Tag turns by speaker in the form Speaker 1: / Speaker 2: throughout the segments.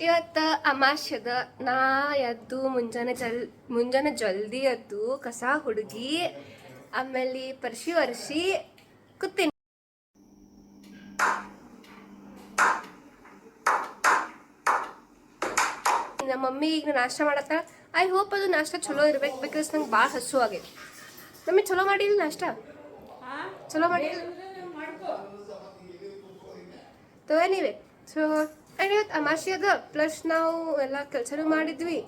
Speaker 1: ಇವತ್ತು ಅಮಾಶ್ಯದ ನಾ ಎದ್ದು ಮುಂಜಾನೆ ಜಲ್ದಿ ಎದ್ದು ಕಸ ಹುಡುಗಿ ಆಮೇಲೆ ಪರ್ಶಿ ಒರೆಸಿ ಕೂತೀನಿ. ನಮ್ಮ ಮಮ್ಮಿ ಈಗ ನಾಷ್ಟ ಮಾಡತ್ತಾಳ. ಐ ಹೋಪ್ ಅದು ನಾಷ್ಟ ಚಲೋ ಇರ್ಬೇಕು, ಬಿಕಾಸ್ ನಂಗೆ ಭಾಳ ಹಸು ಆಗೈತಿ. ಮಮ್ಮಿ ಚಲೋ ಮಾಡಿಲ್ಲ ನಾಷ್ಟ? ಚಲೋ ಮಾಡಿಲ್ಲ ತೋ ನೀವೇ. ಸೊ ಆ್ಯಂಡ್ ಇವತ್ತು ಅಮಾಶಿ ಅದ, ಪ್ಲಸ್ ನಾವು ಎಲ್ಲ ಕೆಲಸನೂ ಮಾಡಿದ್ವಿ.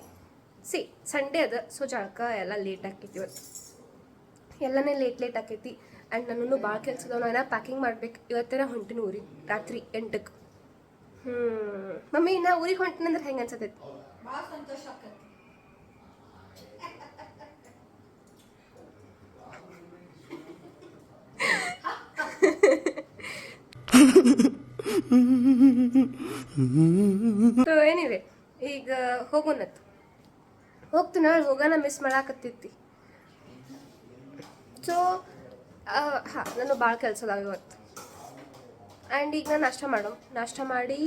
Speaker 1: ಸಂಡೇ ಅದ, ಸೊ ಜಳಕ ಎಲ್ಲ ಲೇಟ್ ಆಕೈತಿ ಇವತ್ತು. ಎಲ್ಲನೇ ಲೇಟ್ ಆಕೈತಿ. ಆ್ಯಂಡ್ ನನ್ನೂ ಭಾಳ ಕೆಲಸ ಅದಾವ. ನಾನು ಪ್ಯಾಕಿಂಗ್ ಮಾಡ್ಬೇಕು. ಇವತ್ತೇನ ಹೊಂಟಿನ ಊರಿಗೆ ರಾತ್ರಿ 8ಕ್ಕೆ. ಮಮ್ಮಿ ನಾ ಊರಿಗೆ ಹೊಂಟಿನಂದ್ರೆ ಹೆಂಗೆ ಅನ್ಸತೈತಿ?
Speaker 2: ಭಾಳ ಸಂತೋಷ ಆಕೈತಿ.
Speaker 1: ಸೊ ಏನಿವೆ ಈಗ ಹೋಗೋಣತ್ತು. ಹೋಗ್ತೀನಿ, ಹೋಗೋಣ ಮಿಸ್ ಮಾಡಾಕತ್ತೈತಿ. ಸೊ ಹಾಂ, ನಾನು ಭಾಳ ಕೆಲಸ ಅದಾವ ಇವತ್ತು. ಆ್ಯಂಡ್ ಈಗ ನಾನು ನಾಷ್ಟ ಮಾಡಿ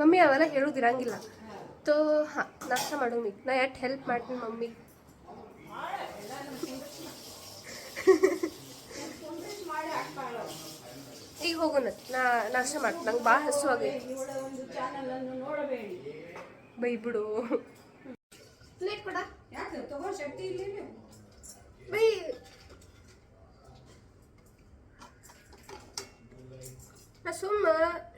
Speaker 1: ಮಮ್ಮಿ ಅವೆಲ್ಲ ಹೇಳೋದಿರಂಗಿಲ್ಲ. ಸೊ ಹಾಂ, ನಾಷ್ಟ ಮಾಡೋಣ. ಈಗ ನಾ ಎಷ್ಟು ಹೆಲ್ಪ್ ಮಾಡ್ತೀನಿ ಮಮ್ಮಿ. ಈಗ ಹೋಗೋಣ, ನಾಷ್ಟ ಮಾಡ್ತೀನಿ. ನಂಗೆ ಭಾಳ ಹಸು ಆಗೈತಿ. ಬೈ ಬಿಡು, ಪ್ಲೇಟ್ ಕೊಡ.
Speaker 2: ಯಾಕೆ ತಗೋ, ಶಕ್ತಿ ಇಲ್ಲ
Speaker 1: ಬೈ. ನಾ ಸುಮ್ಮ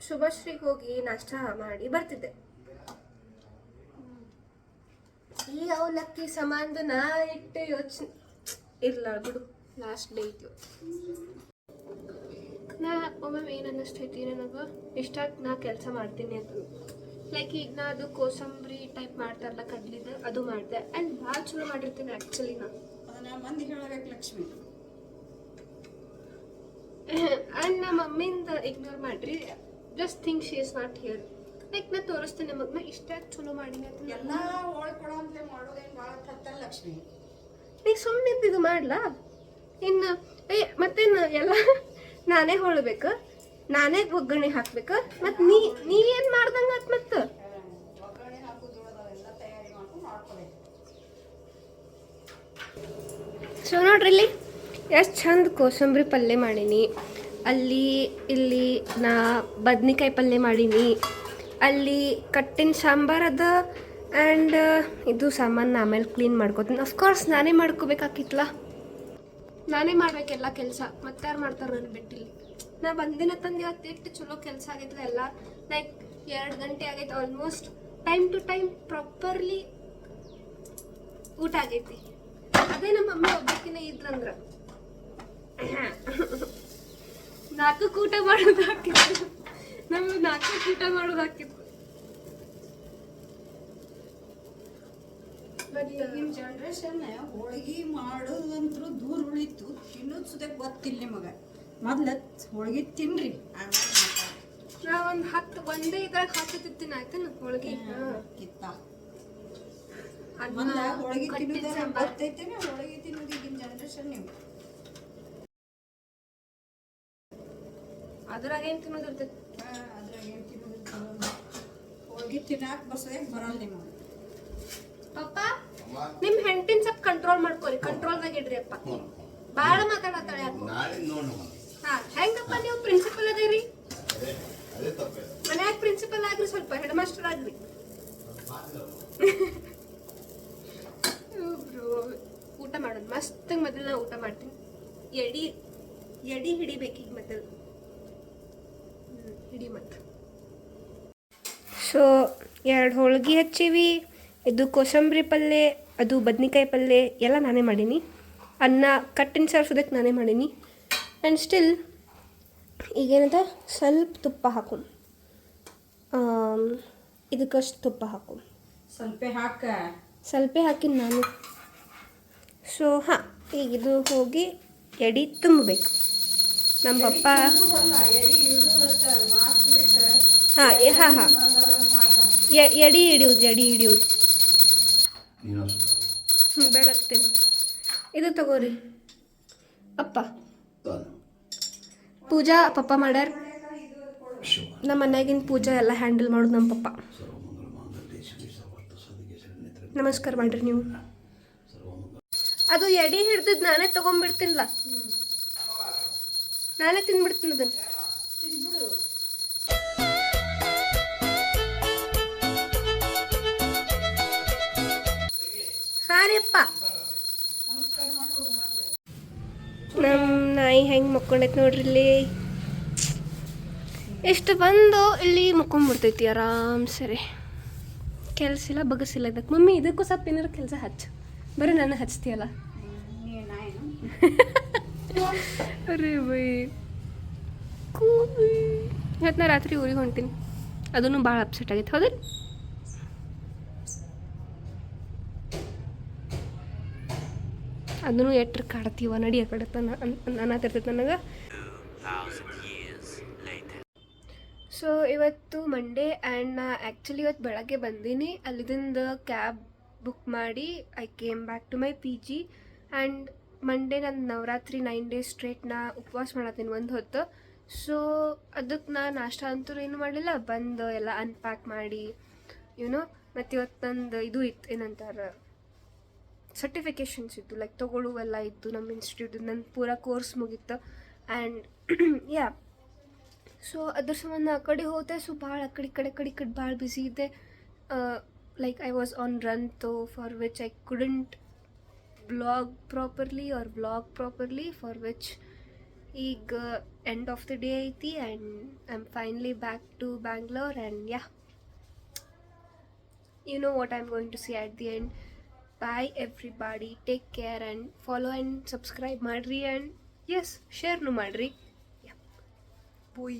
Speaker 1: ಶುಭಶ್ರೀಗೆ ಹೋಗಿ ನಾಷ್ಟ ಮಾಡಿ ಬರ್ತಿದ್ದೆ. ಈ ಅವಲಕ್ಕಿ ಸಮಾನದು ನಾ ಇಟ್ಟು ಯೋಚನೆ ಇಲ್ಲ ಬಿಡು. ಲಾಸ್ಟ್ ಡೇ ಐತಿ ನಾ ಒಮ್ಮೆ ಏನು ಅನ್ನಿಸ್ತೈತಿ ನನಗೆ, ಇಷ್ಟಾಗಿ ನಾ ಕೆಲಸ ಮಾಡ್ತೀನಿ ಅಂತ. ಲೈಕ್ ಈಗ ನಾ ಅದು ಕೋಸಂಬರಿ ಟೈಪ್ ಮಾಡ್ತಾರಲ್ಲ ಕಡ್ಲಿದ, ಅದು ಮಾಡಿದೆ. ಆ್ಯಂಡ್ ಭಾಳ ಚಲೋ ಮಾಡಿರ್ತೀನಿ ಆ್ಯಕ್ಚುಲಿ. ನಾನು
Speaker 2: ಅದನ್ನ ಮಂದಿ ಹೇಳಬೇಕು ಲಕ್ಷ್ಮಿ.
Speaker 1: ಆ್ಯಂಡ್ ನಮ್ಮ ಮಮ್ಮಿಯಿಂದ ಇಗ್ನೋರ್ ಮಾಡ್ರಿ. Just think she is not here. Like ನಾ ತೋರಿಸ್ತೇನೆ ಮಗ ಇಷ್ಟಾಗಿ ಚಲೋ ಮಾಡೀನಿ ಅಂತ.
Speaker 2: ಎಲ್ಲ ಹೋಳ್ಕೊಡೋ ಅಂತಲೇ ಮಾಡೋದೇನು ಭಾಳ ತತ್ತಲ್ಲ ಲಕ್ಷ್ಮಿ.
Speaker 1: ಈಗ ಸುಮ್ಮನೆ ಇದು ಮಾಡ್ಲಾ ಇನ್ನು? ಮತ್ತೇನು ಎಲ್ಲ ನಾನೇ ಹೊಳ್ಬೇಕು, ನಾನೇ ಒಗ್ಗರಣೆ ಹಾಕ್ಬೇಕು. ಮತ್ತು ನೀ ಏನು ಮಾಡ್ದಂಗೆ ಆತ್. ಮತ್ತು
Speaker 2: ಒಗ್ಗರಣೆ ಹಾಕೋದು ಎಲ್ಲ ತಯಾರಿ ಮಾಡ್ಕೊಬೇಕು.
Speaker 1: ಸೊ ನೋಡ್ರಿ ಇಲ್ಲಿ ಎಷ್ಟು ಚಂದ ಕೋಸಂಬರಿ ಪಲ್ಯ ಮಾಡೀನಿ. ಇಲ್ಲಿ ನಾ ಬದ್ನಿಕಾಯಿ ಪಲ್ಯ ಮಾಡೀನಿ. ಅಲ್ಲಿ ಕಟ್ಟಿನ ಸಾಂಬಾರು ಅದ. ಆ್ಯಂಡ್ ಇದು ಸಾಮಾನು ಆಮೇಲೆ ಕ್ಲೀನ್ ಮಾಡ್ಕೋತೀನಿ. ಅಫ್ಕೋರ್ಸ್ ನಾನೇ ಮಾಡ್ಕೋಬೇಕಾಗಿತ್ತಲ್ಲ, ನಾನೇ ಮಾಡ್ಬೇಕೆಲ್ಲ ಕೆಲಸ. ಮತ್ತಾರು ಮಾಡ್ತಾರೆ ನಾನು ಬಿಟ್ಟಿಲ್ಲ. ನಾ ಬಂದಿನ ತಂದು ಇವತ್ತು ಎಷ್ಟು ಚಲೋ ಕೆಲಸ ಆಗೈತಲ್ಲ. ಎಲ್ಲ ಲೈಕ್ 2 ಗಂಟೆ ಆಗೈತೆ almost. Time to time properly ಊಟ ಆಗೈತಿ. ಅದೇ ನಮ್ಮ ಮಮ್ಮಿ ಒಬ್ಬಕಿನ ಇದ್ರಂದ್ರೆ 4 ಊಟ ಮಾಡೋದಾಕಿತ್ತು. ನಮ್ಗೆ 4 ಊಟ ಮಾಡೋದಾಕಿತ್ತು.
Speaker 2: ಈಗಿನ ಜನ್ರೇಷನ್ ಹೋಳಿಗೆ ಮಾಡೋದಂತೂ ದೂರ ಉಳಿತು. ತಿನ್ನೋದು ಸುದಕ್ಕೆ ಗೊತ್ತಿಲ್ಲ ನಿಮಗೆ. ಮೊದ್ಲು ಹೋಳಿಗೆ ತಿನ್ರಿ,
Speaker 1: ನಾ ಒಂದೇ ಇದ್ರಾಗ ಹಾಕಿ ಆಯ್ತೇನು ಹೋಳಿಗೆ
Speaker 2: ಕಿತ್ತ. ಹೋಳಿಗೆ ತಿನ್ನೋದಾರ ಗೊತ್ತೈತೇನೆ. ಹೋಳಿಗೆ ತಿನ್ನೋದು ಈಗಿನ ಜನ್ರೇಷನ್ ನೀವು
Speaker 1: ಅದ್ರಾಗ ಏನು ತಿನ್ನೋದು ಇರ್ತೈತಿ.
Speaker 2: ಅದ್ರಾಗ ಏನು ತಿನ್ನೋದು ಹೋಳಿಗೆ ತಿನ್ನಾಕ ಬಸೋದಕ್ಕೆ ಬರಲ್ಲ ನಿಮಗೆ.
Speaker 1: ಪಪ್ಪ ನಿಮ್ ಹೆಂಡತಿನ ಸ್ವಲ್ಪ ಕಂಟ್ರೋಲ್ ಮಾಡ್ಕೊರಿ. ಕಂಟ್ರೋಲ್ದಾಗ ಇಡ್ರಿ ಅಪ್ಪ. ಬಾಳ ಮಾತಾಡತ್ತಾಳೆ ಯಾಕೋ. ಹಾ, ಹೆಂಗಪ್ಪ ನೀವು ಪ್ರಿನ್ಸಿಪಲ್ ಅದೇರಿ? ಮನ್ಯಾಗ ಪ್ರಿನ್ಸಿಪಲ್ ಆಗ್ರಿ, ಸ್ವಲ್ಪ ಹೆಡ್ ಮಾಸ್ಟರ್ ಆಗ್ರಿ. ಊಟ ಮಾಡೋದು ಮಸ್ತ್. ಮೊದಲು ನಾ ಊಟ ಮಾಡ್ತೀನಿ. ಎಡಿ ಹಿಡಿಬೇಕೀಗ ಮೊದಲು. ಹಿಡಿ ಮತ್ತೆ. ಸೊ 2 ಹೋಳಿಗೆ ಹಚ್ಚಿವಿ. ಇದು ಕೋಸಂಬರಿ ಪಲ್ಯ, ಅದು ಬದ್ನಿಕಾಯಿ ಪಲ್ಯ ಎಲ್ಲ ನಾನೇ ಮಾಡೀನಿ. ಅನ್ನ ಕಟ್ಟಿನ ಸಾರ್ಸೋದಕ್ಕೆ ನಾನೇ ಮಾಡೀನಿ. ಆ್ಯಂಡ್ ಸ್ಟಿಲ್ ಈಗೇನದ ಸ್ವಲ್ಪ ತುಪ್ಪ ಹಾಕು. ಇದಕ್ಕಷ್ಟು ತುಪ್ಪ ಹಾಕು. ಸ್ವಲ್ಪ ಹಾಕಿನಿ ನಾನು. ಸೊ ಹಾಂ, ಈಗ ಇದು ಹೋಗಿ ಎಡಿ ತುಂಬಬೇಕು. ನಮ್ಮ ಪಪ್ಪ ಹಾಂ ಎಡಿ ಹಿಡಿಯೋದು ಬೆಳಗ್ತೀನಿ. ಇದು ತಗೋರಿ ಅಪ್ಪ. ಪೂಜಾ ಪಪ್ಪ ಮಾಡ್ಯಾರ. ನಮ್ಮ ಮನ್ಯಾಗಿನ ಪೂಜಾ ಎಲ್ಲ ಹ್ಯಾಂಡಲ್ ಮಾಡೋದು ನಮ್ಮ ಪಪ್ಪ. ನಮಸ್ಕಾರ ಮಾಡ್ರಿ ನೀವು. ಅದು ಎಡಿ ಹಿಡ್ದಿದ್ದು ನಾನೇ ತಗೊಂಡ್ಬಿಡ್ತೀನಿಲ್ಲ, ನಾನೇ ತಿಂದ್ಬಿಡ್ತೀನಿ ಅದನ್ನು. ಹಾಂ ರೀ ಅಪ್ಪ. ನಮ್ಮ ನಾಯಿ ಹೆಂಗೆ ಮಕ್ಕೊಂಡೈತೆ ನೋಡ್ರಿ ಇಲ್ಲಿ. ಎಷ್ಟು ಬಂದು ಇಲ್ಲಿ ಮುಕ್ಕೊಂಡ್ಬಿಡ್ತೈತಿ ಆರಾಮ್ ಸರಿ. ಕೆಲಸ ಇಲ್ಲ ಬಗಸಿಲ್ಲ ಇದಕ್ಕೆ. ಮಮ್ಮಿ ಇದಕ್ಕೂ ಸ್ವಲ್ಪ ಏನಾರು ಕೆಲಸ ಹಚ್ಚು, ಬರೀ ನಾನು ಹಚ್ತೀಯಲ್ಲ. ಅರೇ ಬೈ ಇವತ್ತು ನಾ ರಾತ್ರಿ ಊರಿಗೆ ಹೊಂಟೀನಿ, ಅದನ್ನು ಭಾಳ ಅಪ್ಸೆಟ್ ಆಗೈತೆ. ಹೌದಿಲ್ಲ? ಅದನ್ನು ಎಟ್ರ ಕಾಡ್ತೀವ ನಡಿ ಆ ಕಡೆ ಅನ್ನತಿರ್ತೈತೆ ನನಗೆ. ಸೊ ಇವತ್ತು ಮಂಡೇ ಆ್ಯಂಡ್ ನಾ ಆ್ಯಕ್ಚುಲಿ ಇವತ್ತು ಬೆಳಗ್ಗೆ ಬಂದೀನಿ. ಅಲ್ಲಿಂದ ಕ್ಯಾಬ್ ಬುಕ್ ಮಾಡಿ I came back to my P G. And Monday ನಾನು ನವರಾತ್ರಿ 9 days ಸ್ಟ್ರೇಟ್ ನಾ ಉಪವಾಸ ಮಾಡತ್ತೀನಿ ಒಂದು ಹೊತ್ತು. ಸೊ ಅದಕ್ಕೆ ನಾ ನಾಷ್ಟ ಅಂತೂ ಏನು ಮಾಡಲಿಲ್ಲ, ಬಂದು ಎಲ್ಲ ಅನ್ಪ್ಯಾಕ್ ಮಾಡಿ ಯುನೋ. ಮತ್ತು ಇವತ್ತು ನಂದು ಇದು ಇತ್ತು, ಏನಂತಾರೆ, ಸರ್ಟಿಫಿಕೇಷನ್ಸ್ ಇತ್ತು, ಲೈಕ್ ತೊಗೊಳ್ಳುವೆಲ್ಲ ಇತ್ತು ನಮ್ಮ ಇನ್ಸ್ಟಿಟ್ಯೂಟ್. ನನ್ನ ಪೂರಾ ಕೋರ್ಸ್ ಮುಗೀತು. ಆ್ಯಂಡ್ ಯಾ, ಸೊ ಅದ್ರ ಸಂಬಂಧ ಆ ಕಡೆ ಹೋದೆ. ಸೊ ಭಾಳ ಆ ಕಡೆ ಭಾಳ ಬ್ಯುಸಿ ಇದೆ. Like I was on run though for which I couldn't blog properly for which ಈಗ ಎಂಡ್ ಆಫ್ ದ ಡೇ ಐತಿ. And I am finally back to Bangalore. And yeah, you know what I'm going to say at the end. Bye everybody, take care and follow and subscribe madri, and yes, share nu madri. Yeah, boy.